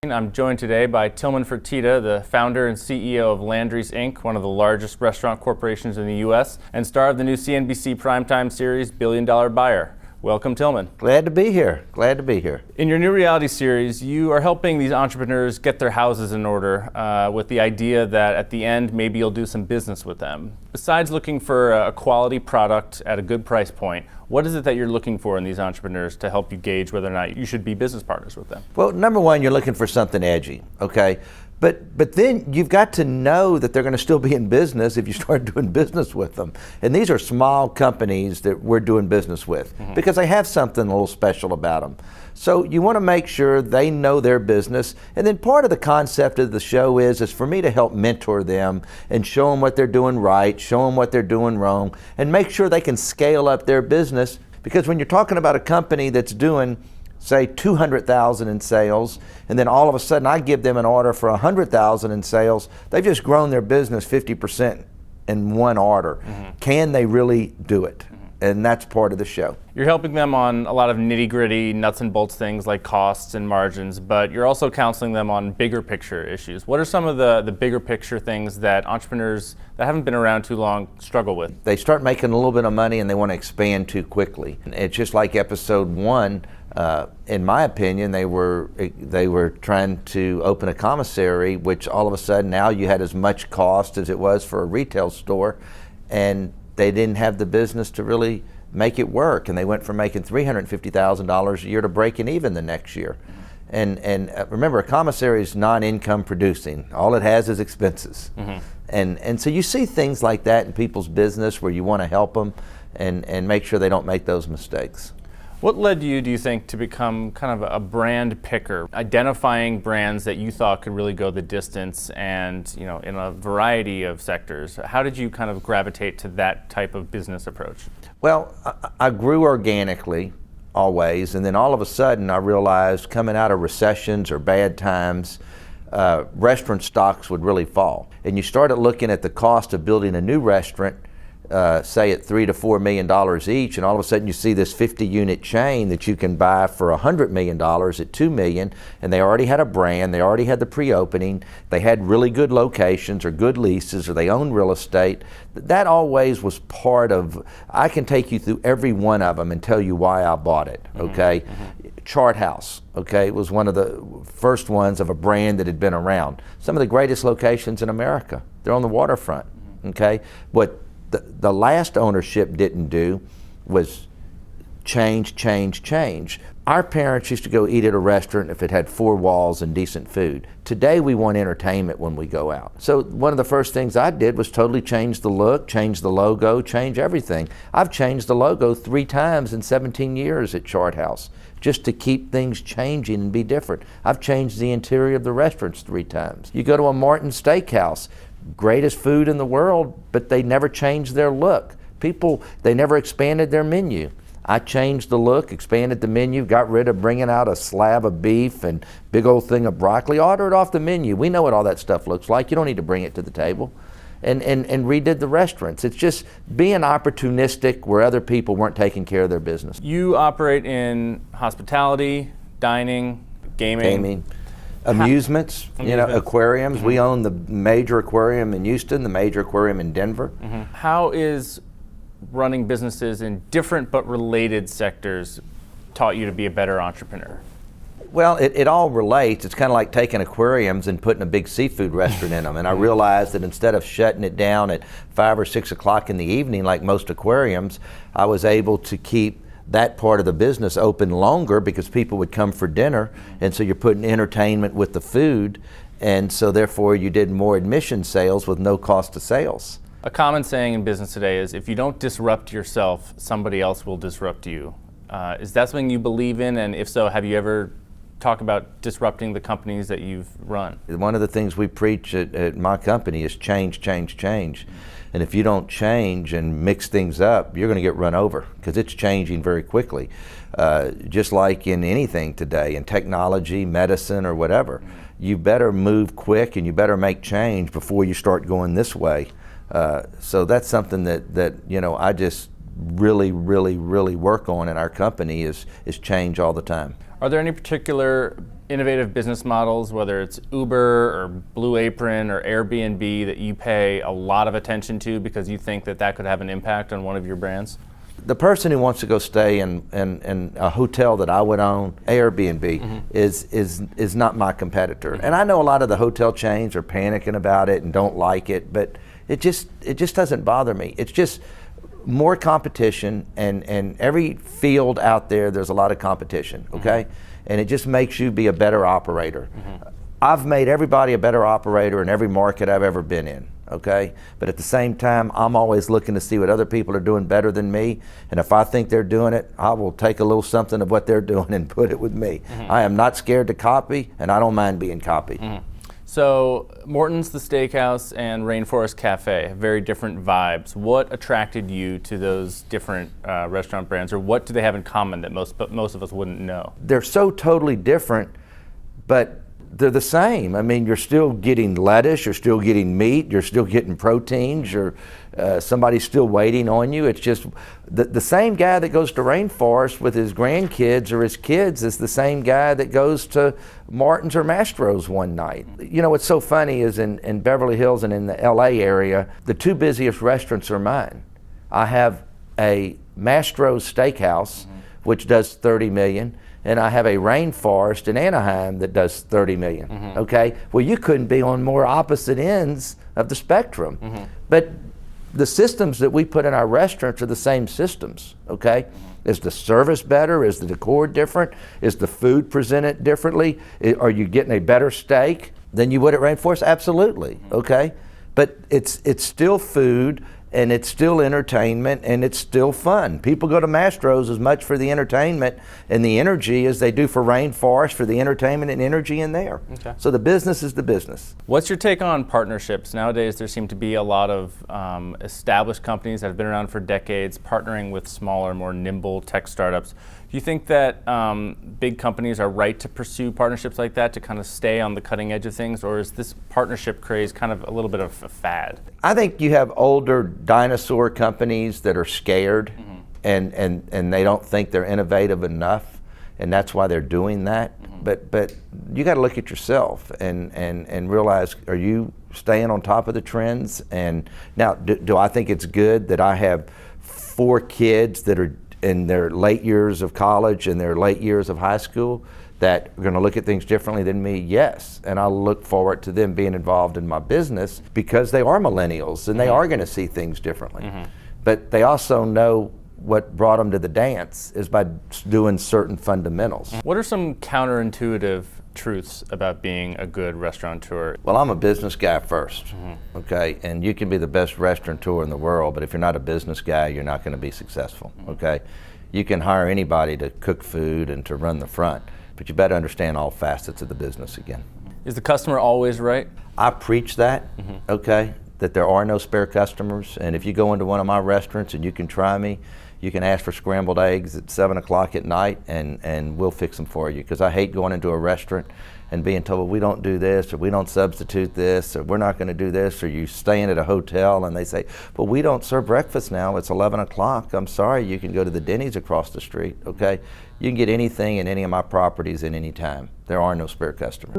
I'm joined today by Tilman Fertitta, the founder and CEO of Landry's Inc., one of the largest restaurant corporations in the U.S., and star of the new CNBC primetime series, Billion Dollar Buyer. Welcome, Tilman. Glad to be here. Glad to be here. In your new reality series, you are helping these entrepreneurs get their houses in order with the idea that at the end, maybe you'll do some business with them. Besides looking for a quality product at a good price point, what is it that you're looking for in these entrepreneurs to help you gauge whether or not you should be business partners with them? Well, number one, you're looking for something edgy, okay? But then you've got to know that they're going to still be in business if you start doing business with them. And these are small companies that we're doing business with because they have something a little special about them. So you want to make sure they know their business. And then part of the concept of the show is for me to help mentor them and show them what they're doing right, show them what they're doing wrong, and make sure they can scale up their business. Because when you're talking about a company that's doing, say, $200,000 in sales, and then all of a sudden I give them an order for $100,000 in sales, they've just grown their business 50% in one order. Can they really do it? And that's part of the show. You're helping them on a lot of nitty-gritty, nuts and bolts things like costs and margins, but you're also counseling them on bigger picture issues. What are some of the bigger picture things that entrepreneurs that haven't been around too long struggle with? They start making a little bit of money and they want to expand too quickly. It's just like episode 1. In my opinion, they were trying to open a commissary, which all of a sudden now you had as much cost as it was for a retail store, and they didn't have the business to really make it work. And they went from making $350,000 a year to breaking even the next year. And remember, a commissary is non-income producing. All it has is expenses. And so you see things like that in people's business where you want to help them and make sure they don't make those mistakes. What led you, do you think, to become kind of a brand picker, identifying brands that you thought could really go the distance and, you know, in a variety of sectors? How did you kind of gravitate to that type of business approach? Well, I grew organically always, and then all of a sudden I realized coming out of recessions or bad times, restaurant stocks would really fall. And you started looking at the cost of building a new restaurant, say at $3 to $4 million each, and all of a sudden you see this 50-unit chain that you can buy for $100 million at $2 million, and they already had a brand, they already had the pre-opening, they had really good locations or good leases, or they owned real estate. That always was part of, I can take you through every one of them and tell you why I bought it, okay? Chart House, okay, it was one of the first ones of a brand that had been around. Some of the greatest locations in America. They're on the waterfront, okay? What the last ownership didn't do was change. Our parents used to go eat at a restaurant if it had 4 walls and decent food. Today we want entertainment when we go out. So one of the first things I did was totally change the look, change the logo, change everything. I've changed the logo 3 times in 17 years at Chart House, just to keep things changing and be different. I've changed the interior of the restaurants 3 times. You go to a Mortons steakhouse, greatest food in the world, but they never changed their look. They never expanded their menu. I changed the look, expanded the menu, got rid of bringing out a slab of beef and big old thing of broccoli, order it off the menu. We know what all that stuff looks like. You don't need to bring it to the table. And redid the restaurants. It's just being opportunistic where other people weren't taking care of their business. You operate in hospitality, dining, gaming. Amusements, you know, aquariums. We own the major aquarium in Houston, the major aquarium in Denver. How is running businesses in different but related sectors taught you to be a better entrepreneur? Well, it all relates. It's kind of like taking aquariums and putting a big seafood restaurant in them. And I realized that instead of shutting it down at 5 or 6 o'clock in the evening like most aquariums, I was able to keep that part of the business open longer because people would come for dinner, and so you're putting entertainment with the food, and so therefore you did more admission sales with no cost of sales. A common saying in business today is if you don't disrupt yourself, somebody else will disrupt you. Is that something you believe in, and if so, have you ever talked about disrupting the companies that you've run? One of the things we preach at my company is change. And if you don't change and mix things up, you're going to get run over because it's changing very quickly. Just like in anything today, in technology, medicine, or whatever, you better move quick and you better make change before you start going this way. So that's something that you know, I just really, really, really work on in our company is change all the time. Are there any particular innovative business models, whether it's Uber or Blue Apron or Airbnb, that you pay a lot of attention to because you think that that could have an impact on one of your brands? The person who wants to go stay in a hotel that I would own, Airbnb, is not my competitor. And I know a lot of the hotel chains are panicking about it and don't like it, but it just doesn't bother me. It's just more competition, and every field out there's a lot of competition, okay? And it just makes you be a better operator. I've made everybody a better operator in every market I've ever been in, okay? But at the same time, I'm always looking to see what other people are doing better than me, and if I think they're doing it, I will take a little something of what they're doing and put it with me. I am not scared to copy, and I don't mind being copied. So Mortons, the steakhouse, and Rainforest Cafe have very different vibes. What attracted you to those different restaurant brands, or what do they have in common that most of us wouldn't know? They're so totally different, but they're the same. I mean, you're still getting lettuce, you're still getting meat, you're still getting proteins, somebody's still waiting on you. It's just the same guy that goes to Rainforest with his grandkids or his kids is the same guy that goes to Mortons or Mastro's one night. You know, what's so funny is in Beverly Hills and in the LA area, the two busiest restaurants are mine. I have a Mastro's Steakhouse, which does 30 million, and I have a Rainforest in Anaheim that does 30 million, okay? Well, you couldn't be on more opposite ends of the spectrum. But the systems that we put in our restaurants are the same systems, okay? Is the service better? Is the decor different? Is the food presented differently? Are you getting a better steak than you would at Rainforest? Absolutely, okay? But it's still food, and it's still entertainment, and it's still fun. People go to Mastro's as much for the entertainment and the energy as they do for Rainforest for the entertainment and energy in there. Okay. So the business is the business. What's your take on partnerships? Nowadays there seem to be a lot of established companies that have been around for decades partnering with smaller, more nimble tech startups. Do you think that big companies are right to pursue partnerships like that to kind of stay on the cutting edge of things, or is this partnership craze kind of a little bit of a fad? I think you have older dinosaur companies that are scared and they don't think they're innovative enough, and that's why they're doing that. But you got to look at yourself and realize, are you staying on top of the trends? And now, do I think it's good that I have 4 kids that are in their late years of college and their late years of high school that are going to look at things differently than me? Yes, and I look forward to them being involved in my business because they are millennials and they are going to see things differently. But they also know what brought them to the dance is by doing certain fundamentals. What are some counterintuitive truths about being a good restaurateur? Well, I'm a business guy first, okay? And you can be the best restaurateur in the world, but if you're not a business guy, you're not going to be successful, okay? You can hire anybody to cook food and to run the front, but you better understand all facets of the business again. Is the customer always right? I preach that, okay? That there are no spare customers, and if you go into one of my restaurants and you can try me, you can ask for scrambled eggs at 7 o'clock at night and we'll fix them for you. Because I hate going into a restaurant and being told, well, we don't do this, or we don't substitute this, or we're not going to do this, or you staying at a hotel and they say, well, we don't serve breakfast now, it's 11 o'clock. I'm sorry, you can go to the Denny's across the street, okay? You can get anything in any of my properties at any time. There are no spare customers.